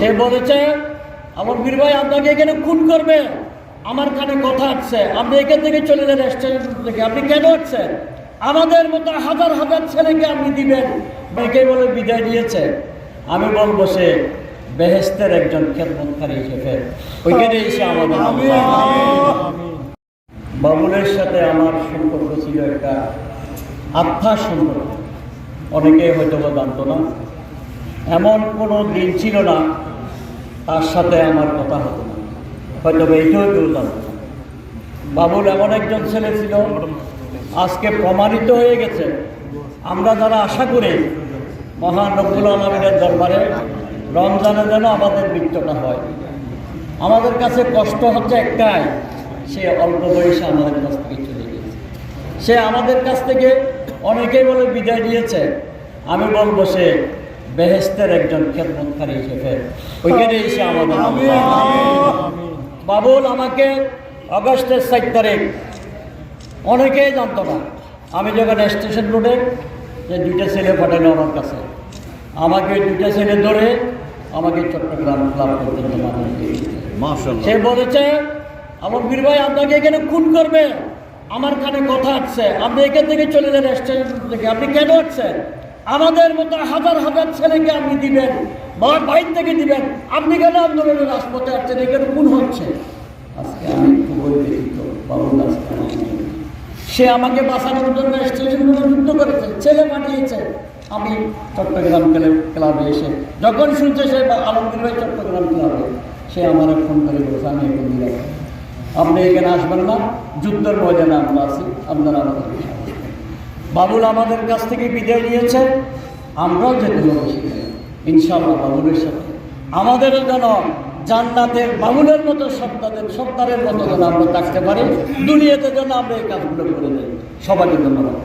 সে বলেছে আমার বীর ভাই আপনাকে এখানে খুন করবে, আমার কানে কথা আসছে, আপনি এখান থেকে চলে যান স্টেশন থেকে। আপনি কেন আসছেন? আমাদের মতো হাজার হাজার ছেলেকে আপনি দিবেন, মেয়েকে বলে বিদায় দিয়েছে। আমি বলবো সে বেহেস্তের একজন খেদমতকারী হিসেবে ওইখানে এসে আমাদের বাবুলের সাথে আমার সম্পর্ক ছিল একটা আত্মার সম্পর্ক। অনেকে হয়তো বা জানতো না, এমন কোনো দিন ছিল না তার সাথে আমার কথা হতো না, হয়তো এইটাও কেউ জানতো না। বাবুল এমন একজন ছেলে ছিল, আজকে প্রমাণিত হয়ে গেছে। আমরা যারা আশা করি মহান রব্বুল আলামিনের দরবারে রমজানে যেন আমাদের মৃত্যুটা হয়, আমাদের কাছে কষ্ট হচ্ছে একটাই, সে অল্প বয়সে আমাদের কাছ থেকে চলে গেছে। সে আমাদের কাছ থেকে অনেকেই বলে বিদায় দিয়েছে। আমি বলবো সে বেহেস্তের একজন খেদমতকারী হিসেবে ওইখানে এসে আমাদের বাবুল আমাকে আগস্টের 7 তারিখ, অনেকেই জানতো না, আমি যখন স্টেশন রোডে যে 2টা ছেলে পাঠালো আমার কাছে, আমাকে 2টা ছেলে ধরে আমাকে চট্টগ্রাম ক্লাব পর্যন্ত মানুষ দিয়েছে। সে বলেছে আমার বীর ভাই আপনাকে এখানে খুন করবে, আমার কানে কথা আসছে, আপনি এখান থেকে চলে যান স্টেশন থেকে। আপনি কেন আসছেন? আমাদের মতো হাজার হাজার ছেলেকে আপনি দিবেন, বাইর থেকে দিবেন, আপনি কেন আন্দোলনের রাজপথে আসছেন? এখানে খুন হচ্ছে। আজকে আমি খুবই ব্যথিত। বাবুল সে আমাকে বাঁচানোর জন্য স্টেশনগুলো যুদ্ধ করেছে, ছেলে পাঠিয়েছে। আমি চট্টগ্রাম ক্লাবে এসে যখন শুনছে সে আলমগীর ভাই চট্টগ্রাম ক্লাবে, সে আমার ফোন করে বলেছে আমি এখন দিলাম, আপনি এখানে আসবেন না, যুদ্ধের ময়দানে আমরা আছি, আপনারা আমাদের। বাবুল আমাদের কাছ থেকে বিদায় নিয়েছে, আমরাও যেতে বসি ইনশাআল্লাহ বাবুলের সাথে আমাদেরও যেন জান্নাতের বাবুলের মতো সন্তানের মতো যেন আমরা থাকতে পারি, দুনিয়াতে যেন আমরা এই কাজগুলো করে দেই। সবাইকে ধন্যবাদ।